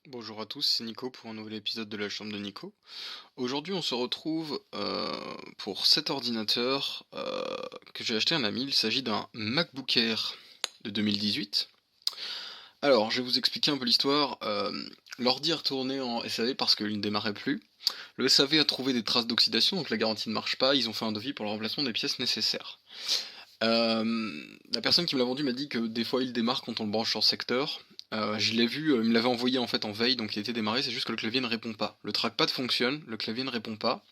Bonjour à tous, c'est Nico pour un nouvel épisode de la chambre de Nico. Aujourd'hui on se retrouve pour cet ordinateur que j'ai acheté à un ami. Il s'agit d'un MacBook Air de 2018. Alors je vais vous expliquer un peu l'histoire. L'ordi a retourné en SAV parce qu'il ne démarrait plus. Le SAV a trouvé des traces d'oxydation, donc la garantie ne marche pas. Ils ont fait un devis pour le remplacement des pièces nécessaires. La personne qui me l'a vendu m'a dit que des fois il démarre quand on le branche sur secteur. Je l'ai vu, il me l'avait envoyé en fait en veille, donc il était démarré, c'est juste que le clavier ne répond pas. Le trackpad fonctionne, le clavier ne répond pas.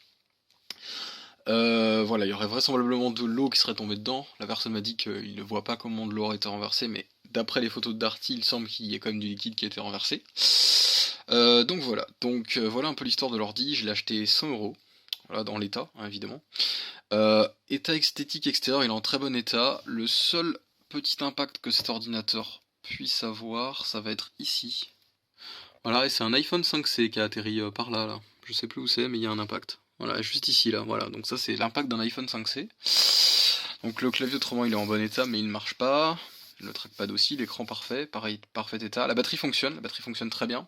Voilà, il y aurait vraisemblablement de l'eau qui serait tombée dedans. La personne m'a dit qu'il ne voit pas comment de l'eau aurait été renversée, mais d'après les photos de Darty, il semble qu'il y ait quand même du liquide qui a été renversé. Donc voilà, voilà un peu l'histoire de l'ordi. Je l'ai acheté 100 €, voilà, dans l'état, hein, évidemment. État esthétique extérieur, il est en très bon état. Le seul petit impact que cet ordinateur puisse avoir, ça va être ici. Voilà, et c'est un iPhone 5C qui a atterri par là, là. Je sais plus où c'est, mais il y a un impact. Voilà, juste ici, là. Voilà, donc ça c'est l'impact d'un iPhone 5C. Donc le clavier autrement il est en bon état, mais il ne marche pas. Le trackpad aussi, l'écran parfait, pareil, parfait état. La batterie fonctionne très bien.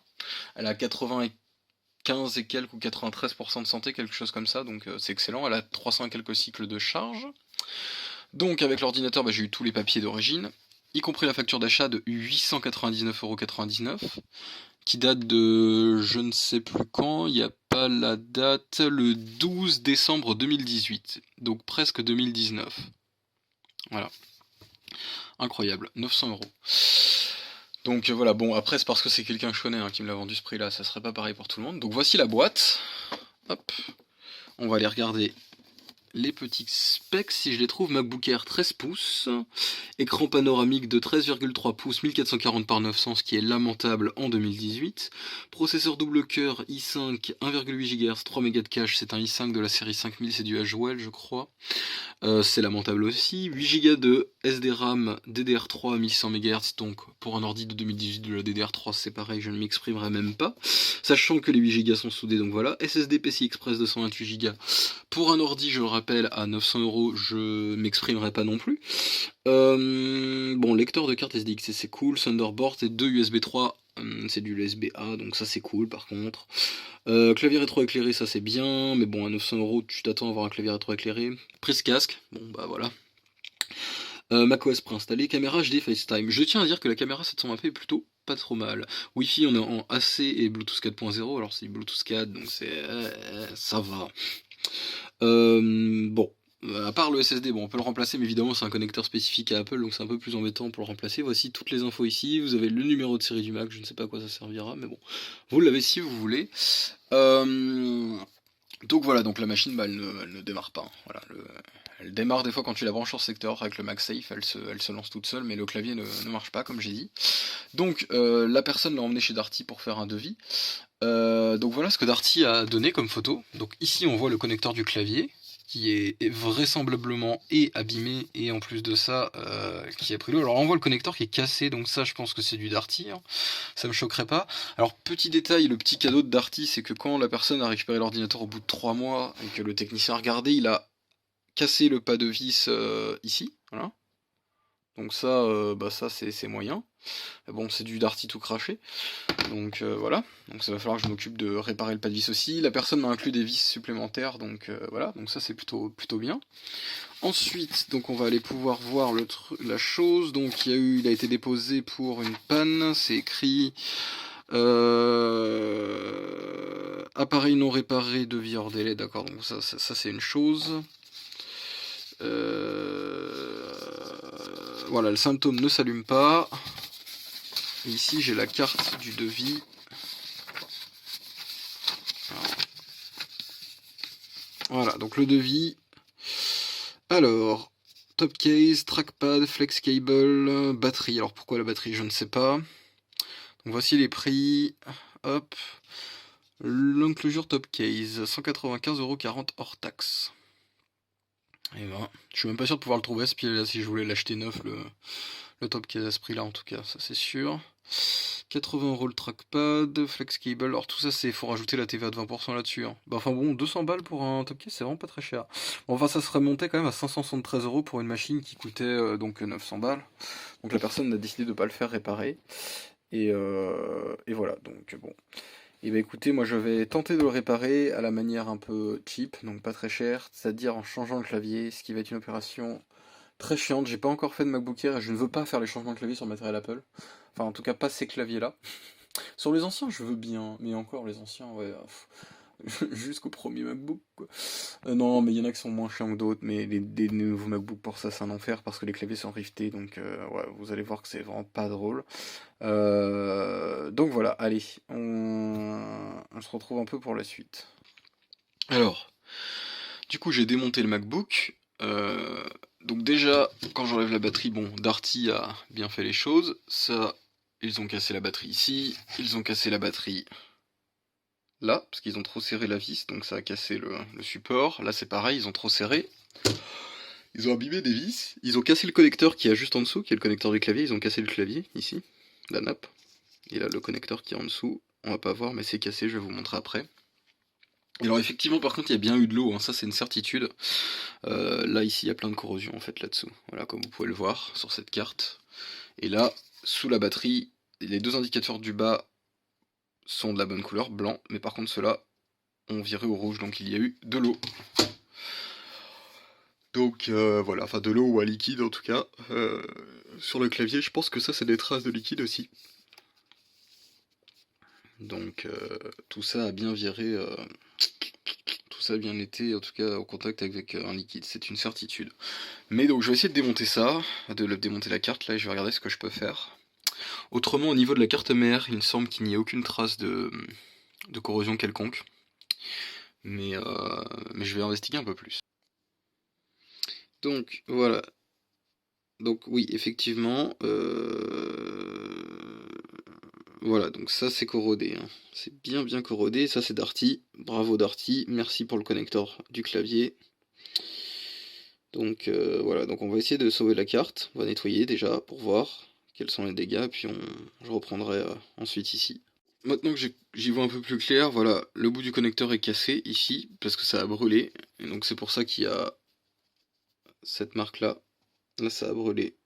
Elle a 95 et quelques ou 93% de santé, quelque chose comme ça, donc c'est excellent. Elle a 300 et quelques cycles de charge. Donc avec l'ordinateur, j'ai eu tous les papiers d'origine, y compris la facture d'achat de 899,99 €, qui date de je ne sais plus quand, il n'y a pas la date, le 12 décembre 2018, donc presque 2019. Voilà, incroyable, 900 €. Donc voilà, bon après c'est parce que c'est quelqu'un que je connais hein, qui me l'a vendu ce prix là, ça serait pas pareil pour tout le monde. Donc voici la boîte, hop, on va aller regarder les petits specs, si je les trouve. MacBook Air 13 pouces, écran panoramique de 13,3 pouces, 1440 par 900, ce qui est lamentable en 2018. Processeur double cœur i5, 1,8 GHz, 3 Mb de cache, c'est un i5 de la série 5000, c'est du Haswell je crois. C'est lamentable aussi. 8 Go de SD-RAM DDR3 1600 MHz, donc pour un ordi de 2018 de la DDR3 c'est pareil, je ne m'exprimerai même pas. Sachant que les 8 Go sont soudés, donc voilà. SSD PCI Express 228 Go. Pour un ordi, je le rappelle, à 900 €, je m'exprimerai pas non plus. Bon, lecteur de carte SD XC, c'est cool. Thunderbolt et 2 USB 3, c'est du USB-A, donc ça c'est cool par contre. Clavier rétro-éclairé, ça c'est bien, mais bon, à 900 € tu t'attends à avoir un clavier rétro-éclairé. Prise casque, bon bah voilà. macOS préinstallé, caméra HD FaceTime. Je tiens à dire que la caméra 720p est plutôt pas trop mal. Wi-Fi on est en AC et Bluetooth 4.0, alors c'est Bluetooth 4, donc ça va. Bon, à part le SSD, bon, on peut le remplacer, mais évidemment, c'est un connecteur spécifique à Apple, donc c'est un peu plus embêtant pour le remplacer. Voici toutes les infos ici. Vous avez le numéro de série du Mac, je ne sais pas à quoi ça servira, mais bon, vous l'avez si vous voulez. Donc voilà, donc la machine, elle ne démarre pas, hein. Voilà, elle démarre des fois quand tu la branches sur secteur avec le MagSafe, elle se lance toute seule, mais le clavier ne marche pas, comme j'ai dit. Donc la personne l'a emmené chez Darty pour faire un devis. Donc voilà ce que Darty a donné comme photo. Donc ici on voit le connecteur du clavier qui est vraisemblablement abîmé et en plus de ça qui a pris l'eau. Alors on voit le connecteur qui est cassé, donc ça je pense que c'est du Darty, hein. Ça me choquerait pas. Alors petit détail, le petit cadeau de Darty, c'est que quand la personne a récupéré l'ordinateur au bout de 3 mois et que le technicien a regardé, il a cassé le pas de vis ici, voilà. Donc ça, ça c'est moyen. Mais bon, c'est du Darty tout craché. Donc voilà, donc ça va falloir que je m'occupe de réparer le pas de vis aussi. La personne m'a inclus des vis supplémentaires, donc voilà, donc ça c'est plutôt bien. Ensuite, donc on va aller pouvoir voir la chose. Donc il a été déposé pour une panne, c'est écrit appareil non réparé, devis hors délai, d'accord, donc ça c'est une chose. Voilà, le symptôme ne s'allume pas. Et ici j'ai la carte du devis. Voilà, donc le devis. Alors, top case, trackpad, flex cable, batterie. Alors pourquoi la batterie, je ne sais pas. Donc voici les prix. Hop. L'enclosure top case, 195,40 € hors taxe. Et ben, je suis même pas sûr de pouvoir le trouver ce pied là si je voulais l'acheter neuf, le top case à ce prix là en tout cas, ça c'est sûr. 80 € le trackpad, flex cable, alors tout ça faut rajouter la TVA de 20% là-dessus, hein. Bah enfin bon, 200 balles pour un top case c'est vraiment pas très cher. Bon, enfin ça serait monté quand même à 573 € pour une machine qui coûtait donc 900 balles. Donc la personne a décidé de pas le faire réparer. Et voilà, donc bon. Et bah écoutez, moi je vais tenter de le réparer à la manière un peu cheap, donc pas très cher, c'est-à-dire en changeant le clavier, ce qui va être une opération très chiante. J'ai pas encore fait de MacBook Air et je ne veux pas faire les changements de clavier sur le matériel Apple. Enfin, en tout cas, pas ces claviers-là. Sur les anciens, je veux bien, mais encore les anciens, ouais. Jusqu'au premier MacBook, quoi. Non, mais il y en a qui sont moins chiants que d'autres, mais des nouveaux MacBook pour ça, c'est un enfer parce que les claviers sont riftés, donc ouais, vous allez voir que c'est vraiment pas drôle. Donc voilà, allez, on se retrouve un peu pour la suite. Alors, du coup, j'ai démonté le MacBook. Donc déjà, quand j'enlève la batterie, bon, Darty a bien fait les choses. Ça, ils ont cassé la batterie ici, ils ont cassé la batterie là, parce qu'ils ont trop serré la vis, donc ça a cassé le support. Là, c'est pareil, ils ont trop serré. Ils ont abîmé des vis. Ils ont cassé le connecteur qui est juste en dessous, qui est le connecteur du clavier. Ils ont cassé le clavier, ici, la nappe. Et là, le connecteur qui est en dessous, on va pas voir, mais c'est cassé, je vais vous montrer après. Et alors effectivement, par contre, il y a bien eu de l'eau, hein, ça c'est une certitude. Là, ici, il y a plein de corrosion, en fait, là-dessous. Voilà, comme vous pouvez le voir sur cette carte. Et là, sous la batterie, les deux indicateurs du bas sont de la bonne couleur, blanc, mais par contre ceux-là ont viré au rouge, donc il y a eu de l'eau. Donc voilà, enfin de l'eau ou à liquide en tout cas. Sur le clavier, je pense que ça c'est des traces de liquide aussi. Donc tout ça a bien viré, tout ça a bien été en tout cas au contact avec un liquide, c'est une certitude. Mais donc je vais essayer de démonter ça, de démonter la carte là et je vais regarder ce que je peux faire. Autrement au niveau de la carte mère, il me semble qu'il n'y a aucune trace de corrosion quelconque. Mais je vais investiguer un peu plus. Donc voilà. Donc oui, effectivement. Voilà, donc ça c'est corrodé. Hein. C'est bien corrodé. Ça c'est Darty. Bravo Darty. Merci pour le connecteur du clavier. Donc voilà, donc on va essayer de sauver la carte. On va nettoyer déjà pour voir quels sont les dégâts. Puis je reprendrai ensuite ici. Maintenant que j'y vois un peu plus clair, voilà, le bout du connecteur est cassé ici, parce que ça a brûlé. Et donc c'est pour ça qu'il y a cette marque là. Là ça a brûlé.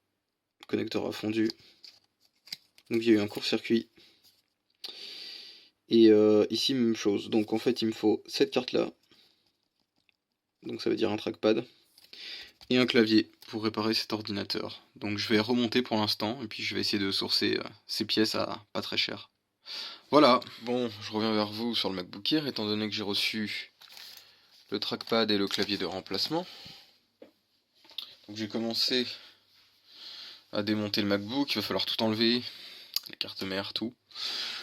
Le connecteur a fondu. Donc il y a eu un court-circuit. Et ici même chose. Donc en fait il me faut cette carte là. Donc ça veut dire un trackpad. Et un clavier pour réparer cet ordinateur. Donc je vais remonter pour l'instant. Et puis je vais essayer de sourcer ces pièces à pas très cher. Voilà. Bon, je reviens vers vous sur le MacBook Air, étant donné que j'ai reçu le trackpad et le clavier de remplacement. Donc j'ai commencé à démonter le MacBook, il va falloir tout enlever, la carte mère, tout.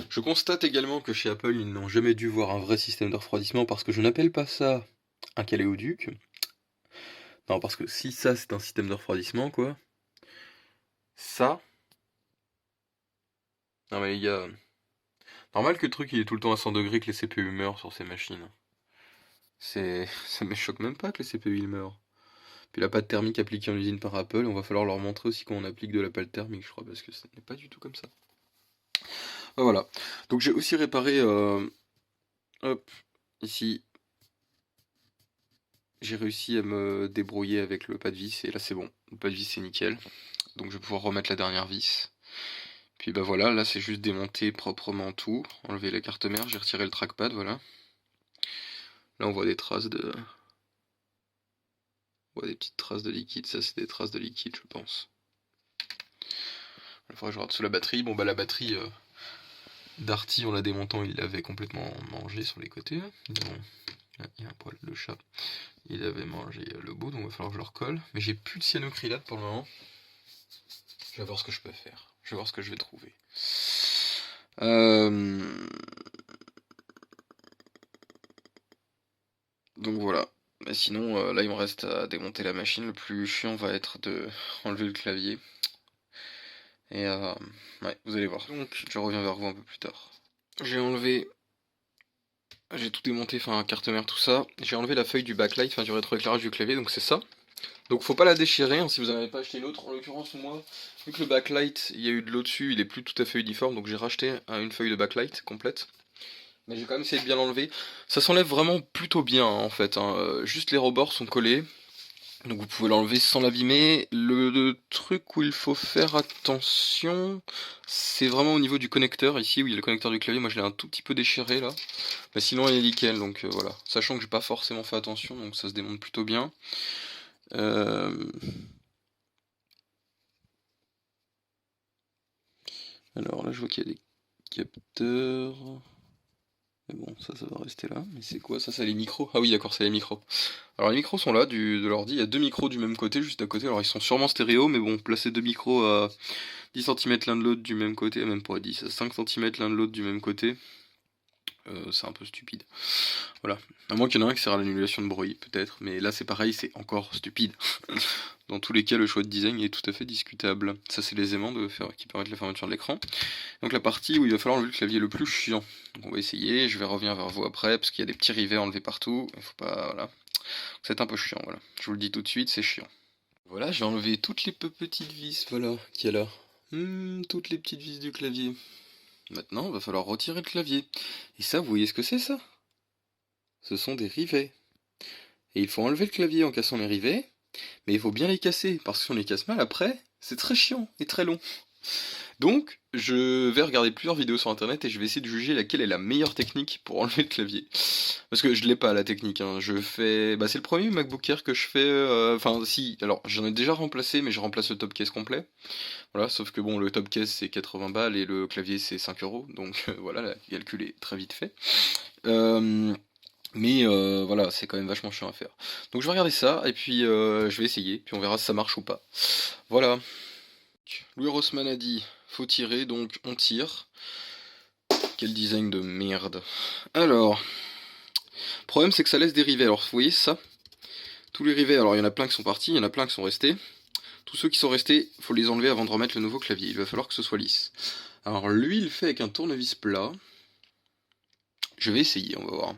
Je constate également que chez Apple, ils n'ont jamais dû voir un vrai système de refroidissement parce que je n'appelle pas ça un caléoduc. Non, parce que si ça c'est un système de refroidissement, quoi. Ça. Non mais les gars. Normal que le truc il est tout le temps à 100 degrés que les CPU meurent sur ces machines. Ça me choque même pas que les CPU ils meurent. Puis la pâte thermique appliquée en usine par Apple, on va falloir leur montrer aussi qu'on applique de la pâte thermique, je crois, parce que ce n'est pas du tout comme ça. Voilà. Donc j'ai aussi réparé, hop, ici, j'ai réussi à me débrouiller avec le pas de vis, et là c'est bon, le pas de vis c'est nickel. Donc je vais pouvoir remettre la dernière vis. Puis bah voilà, là c'est juste démonter proprement tout, enlever la carte mère, j'ai retiré le trackpad, voilà. Là on voit des traces de... On voit des petites traces de liquide, ça c'est des traces de liquide je pense. Il faudrait que je regarde sous la batterie, bon bah la batterie... Darty, en la démontant, il l'avait complètement mangé sur les côtés. Bon, là, il y a un poil de chat. Il avait mangé le bout, donc il va falloir que je le recolle. Mais j'ai plus de cyanocrylate pour le moment. Je vais voir ce que je peux faire. Je vais voir ce que je vais trouver. Donc voilà. Mais sinon, là, il me reste à démonter la machine. Le plus chiant va être de enlever le clavier. Et ouais, vous allez voir. Donc, je reviens vers vous un peu plus tard. J'ai tout démonté, enfin carte mère, tout ça. J'ai enlevé la feuille du backlight, enfin du rétroéclairage du clavier, donc c'est ça. Donc faut pas la déchirer hein, si vous n'en avez pas acheté une autre. En l'occurrence moi, vu que le backlight, il y a eu de l'eau dessus, il est plus tout à fait uniforme, donc j'ai racheté une feuille de backlight complète. Mais j'ai quand même essayé de bien l'enlever. Ça s'enlève vraiment plutôt bien hein, en fait. Hein. Juste les rebords sont collés. Donc vous pouvez l'enlever sans l'abîmer. Le truc où il faut faire attention, c'est vraiment au niveau du connecteur, ici où il y a le connecteur du clavier. Moi je l'ai un tout petit peu déchiré là. Mais sinon il est nickel, donc voilà. Sachant que j'ai pas forcément fait attention, donc ça se démonte plutôt bien. Alors là je vois qu'il y a des capteurs. Mais bon, ça va rester là. Mais c'est quoi ça? C'est les micros? Ah oui, d'accord, c'est les micros. Alors les micros sont là, de l'ordi. Il y a deux micros du même côté, juste à côté. Alors ils sont sûrement stéréo, mais bon, placer deux micros à 10 centimètres l'un de l'autre du même côté, même pas 10, à 5 centimètres l'un de l'autre du même côté, c'est un peu stupide. Voilà. À moins qu'il y en ait un qui sert à l'annulation de bruit, peut-être. Mais là c'est pareil, c'est encore stupide. Dans tous les cas, le choix de design est tout à fait discutable. Ça, c'est les aimants qui permettent la fermeture de l'écran. Donc la partie où il va falloir enlever le clavier le plus chiant. Donc on va essayer, je vais revenir vers vous après, parce qu'il y a des petits rivets enlevés partout. Il faut pas... Voilà. C'est un peu chiant, voilà. Je vous le dis tout de suite, c'est chiant. Voilà, j'ai enlevé toutes les petites vis, voilà, qu'il y a là. Toutes les petites vis du clavier. Maintenant, il va falloir retirer le clavier. Et ça, vous voyez ce que c'est ça? Ce sont des rivets. Et il faut enlever le clavier en cassant les rivets. Mais il faut bien les casser, parce que si on les casse mal après, c'est très chiant et très long. Donc, je vais regarder plusieurs vidéos sur internet et je vais essayer de juger laquelle est la meilleure technique pour enlever le clavier. Parce que je l'ai pas la technique, hein. Je fais... Bah c'est le premier MacBook Air que je fais... Enfin si, alors j'en ai déjà remplacé, mais je remplace le top case complet. Voilà, sauf que bon, le top case c'est 80 balles et le clavier c'est 5 euros. Donc voilà, le calcul est très vite fait. Mais voilà, c'est quand même vachement chiant à faire. Donc je vais regarder ça, et puis je vais essayer, puis on verra si ça marche ou pas. Voilà. Louis Rossmann a dit, faut tirer, donc on tire. Quel design de merde. Alors, le problème c'est que ça laisse des rivets. Alors vous voyez ça? Tous les rivets, alors il y en a plein qui sont partis, il y en a plein qui sont restés. Tous ceux qui sont restés, faut les enlever avant de remettre le nouveau clavier. Il va falloir que ce soit lisse. Alors lui, il fait avec un tournevis plat. Je vais essayer, on va voir.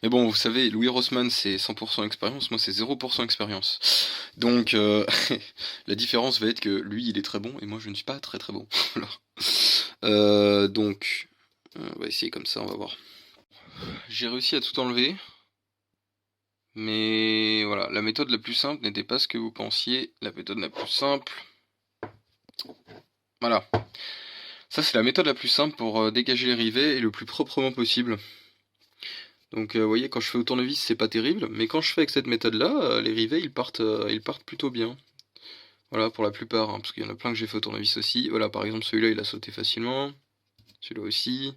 Mais bon, vous savez, Louis Rossmann c'est 100% expérience, moi c'est 0% expérience. Donc la différence va être que lui il est très bon et moi je ne suis pas très très bon. Voilà. Donc on va essayer comme ça, on va voir. J'ai réussi à tout enlever. Mais voilà, la méthode la plus simple n'était pas ce que vous pensiez. La méthode la plus simple... Voilà. Ça c'est la méthode la plus simple pour dégager les rivets et le plus proprement possible. Donc vous voyez, quand je fais au tournevis, c'est pas terrible, mais quand je fais avec cette méthode-là, les rivets ils partent plutôt bien. Voilà, pour la plupart, hein, parce qu'il y en a plein que j'ai fait au tournevis aussi. Voilà, par exemple, celui-là il a sauté facilement. Celui-là aussi.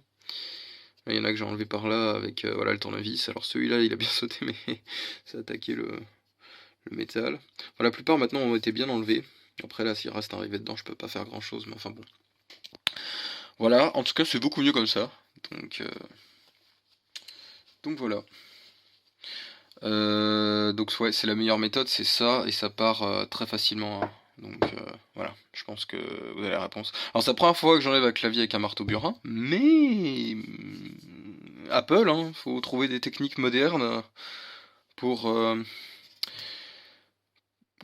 Il y en a que j'ai enlevé par là avec voilà, le tournevis. Alors celui-là il a bien sauté, mais ça a attaqué le métal. Enfin, la plupart maintenant ont été bien enlevés. Après là, s'il reste un rivet dedans, je peux pas faire grand-chose, mais enfin bon. Voilà, en tout cas c'est beaucoup mieux comme ça. Donc voilà. Donc ouais, c'est la meilleure méthode, c'est ça, et ça part très facilement, hein. Donc voilà, je pense que vous avez la réponse. Alors c'est la première fois que j'enlève un clavier avec un marteau burin, mais Apple, hein, faut trouver des techniques modernes pour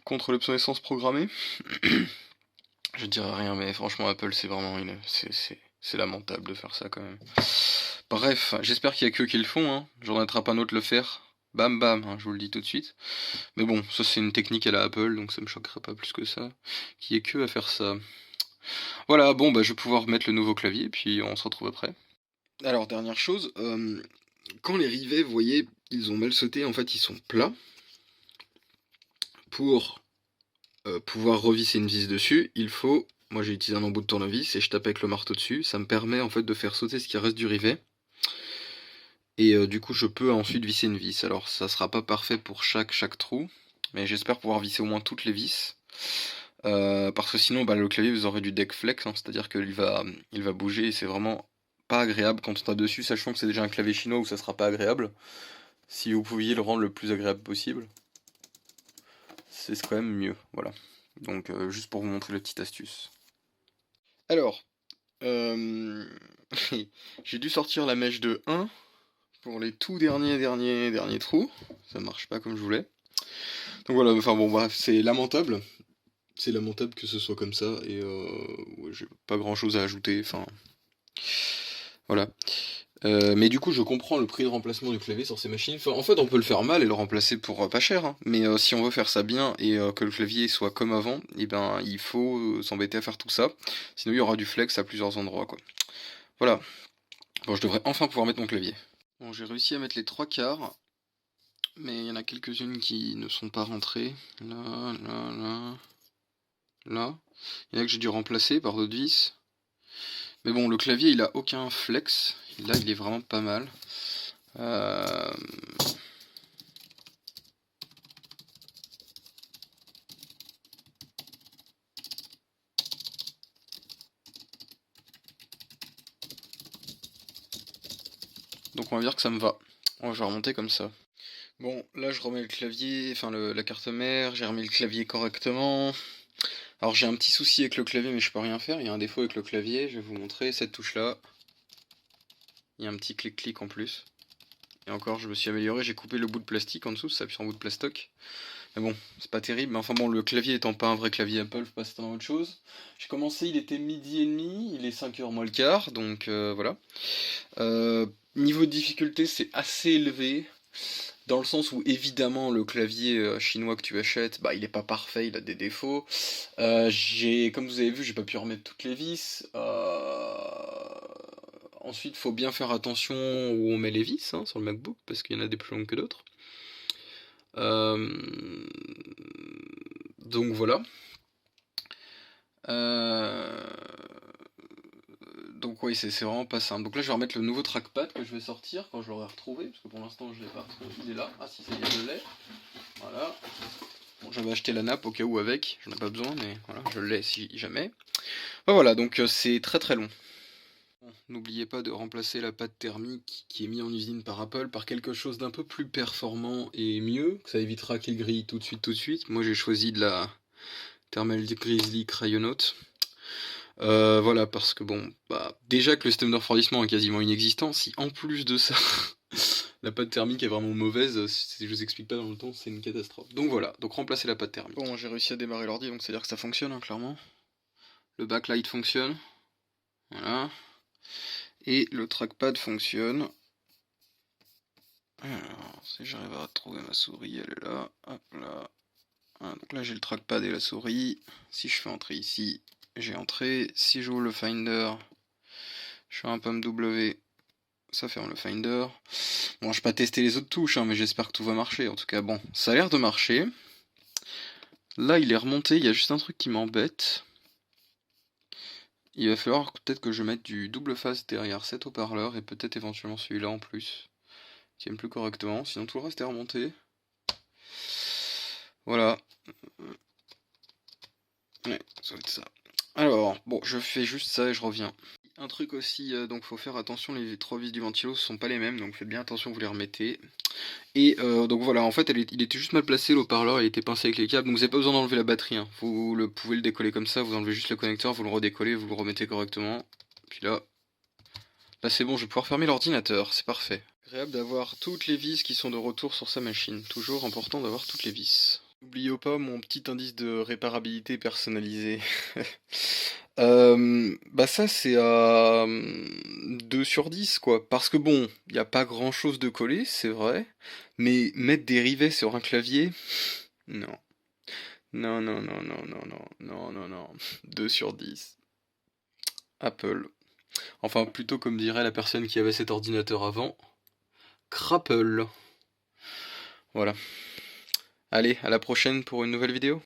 contre l'obsolescence programmée. Je dirais rien, mais franchement Apple c'est vraiment c'est lamentable de faire ça quand même. Bref, j'espère qu'il y a que qui le font, hein. J'en attrape un autre le faire. Bam bam, hein, je vous le dis tout de suite. Mais bon, ça c'est une technique à la Apple, donc ça me choquerait pas plus que ça. Qui est que à faire ça. Voilà, bon bah je vais pouvoir mettre le nouveau clavier, puis on se retrouve après. Alors dernière chose, quand les rivets, vous voyez, ils ont mal sauté, en fait ils sont plats. Pour pouvoir revisser une vis dessus, il faut... Moi j'ai utilisé un embout de tournevis et je tape avec le marteau dessus. Ça me permet en fait de faire sauter ce qui reste du rivet. Et du coup je peux ensuite visser une vis. Alors ça sera pas parfait pour chaque trou, mais j'espère pouvoir visser au moins toutes les vis. Parce que sinon bah, le clavier vous aurez du deck flex, hein, c'est-à-dire qu'il va bouger et c'est vraiment pas agréable quand on tape dessus, sachant que c'est déjà un clavier chinois où ça sera pas agréable. Si vous pouviez le rendre le plus agréable possible, c'est quand même mieux, voilà. Donc juste pour vous montrer la petite astuce. Alors, j'ai dû sortir la mèche de 1 pour les tout derniers trous. Ça marche pas comme je voulais. Donc voilà, enfin bon bref, c'est lamentable. C'est lamentable que ce soit comme ça et ouais, j'ai pas grand chose à ajouter, enfin... Voilà. Mais du coup, je comprends le prix de remplacement du clavier sur ces machines. Enfin, en fait, on peut le faire mal et le remplacer pour pas cher, hein. Mais si on veut faire ça bien et que le clavier soit comme avant, et ben, il faut s'embêter à faire tout ça. Sinon, il y aura du flex à plusieurs endroits, quoi. Voilà. Bon, je devrais enfin pouvoir mettre mon clavier. Bon, j'ai réussi à mettre les trois quarts, mais il y en a quelques-unes qui ne sont pas rentrées. Là, là, là, là. Il y en a que j'ai dû remplacer par d'autres vis. Mais bon, le clavier, il a aucun flex. Là, il est vraiment pas mal. Donc on va dire que ça me va. On va remonter comme ça. Bon, là je remets le clavier, enfin la carte mère, j'ai remis le clavier correctement. Alors j'ai un petit souci avec le clavier mais je peux rien faire, il y a un défaut avec le clavier, je vais vous montrer cette touche là. Il y a un petit clic-clic en plus. Et encore, je me suis amélioré, j'ai coupé le bout de plastique en dessous, ça s'appuie sur un bout de plastoc. Mais bon, c'est pas terrible, mais enfin bon, le clavier étant pas un vrai clavier Apple, faut pas s'attendre à autre chose. J'ai commencé, il était midi et demi, il est 5h moins le quart, donc voilà. Niveau de difficulté, c'est assez élevé. Dans le sens où évidemment le clavier chinois que tu achètes, bah il est pas parfait, il a des défauts. Comme vous avez vu, j'ai pas pu remettre toutes les vis. Ensuite, faut bien faire attention où on met les vis hein, sur le MacBook parce qu'il y en a des plus longues que d'autres. Donc voilà. Donc oui, c'est vraiment pas simple. Donc là, je vais remettre le nouveau trackpad que je vais sortir quand je l'aurai retrouvé, parce que pour l'instant, je l'ai pas retrouvé. Il est là. Ah si, ça y est, je l'ai. Voilà. Bon, j'avais acheté la nappe au cas où avec, j'en ai pas besoin, mais voilà, je l'ai si jamais. Ben voilà, donc c'est très très long. Bon, n'oubliez pas de remplacer la pâte thermique qui est mise en usine par Apple par quelque chose d'un peu plus performant et mieux, ça évitera qu'il grille tout de suite. Moi j'ai choisi de la Thermal Grizzly Cryonaut. Voilà, parce que bon, bah, déjà que le système de refroidissement est quasiment inexistant, si en plus de ça, la pâte thermique est vraiment mauvaise, si je vous explique pas dans le temps, c'est une catastrophe. Donc voilà, donc remplacer la pâte thermique. Bon, j'ai réussi à démarrer l'ordi, donc c'est-à-dire que ça fonctionne, hein, clairement. Le backlight fonctionne. Voilà. Et le trackpad fonctionne. Alors, si j'arrive à retrouver ma souris, elle est là. Hop là. Voilà, donc là j'ai le trackpad et la souris. Si je fais entrer ici, j'ai entré. Si j'ouvre le Finder, je fais un pomme W, ça ferme le Finder. Bon, je vais pas tester les autres touches, hein, mais j'espère que tout va marcher. En tout cas, bon, ça a l'air de marcher. Là, il est remonté, il y a juste un truc qui m'embête. Il va falloir peut-être que je mette du double face derrière cet haut-parleur et peut-être éventuellement celui-là en plus. Qui aime plus correctement, sinon tout le reste est remonté. Voilà. Ouais, ça va être ça. Alors, bon, je fais juste ça et je reviens. Un truc aussi, donc faut faire attention, les trois vis du ventilo sont pas les mêmes, donc faites bien attention, vous les remettez. Et donc voilà, en fait il était juste mal placé, le haut-parleur, il était pincé avec les câbles, donc vous n'avez pas besoin d'enlever la batterie, hein. Vous pouvez le décoller comme ça, vous enlevez juste le connecteur, vous le redécollez, vous le remettez correctement. Puis là c'est bon, je vais pouvoir fermer l'ordinateur, c'est parfait. Agréable d'avoir toutes les vis qui sont de retour sur sa machine, toujours important d'avoir toutes les vis. N'oubliez pas mon petit indice de réparabilité personnalisé. Bah ça c'est à 2 sur 10 quoi. Parce que bon, il n'y a pas grand chose de collé, c'est vrai. Mais mettre des rivets sur un clavier, non. Non, non, non, non, non, non, non, non, non. 2 sur 10. Apple. Enfin, plutôt comme dirait la personne qui avait cet ordinateur avant. Crapple. Voilà. Allez, à la prochaine pour une nouvelle vidéo.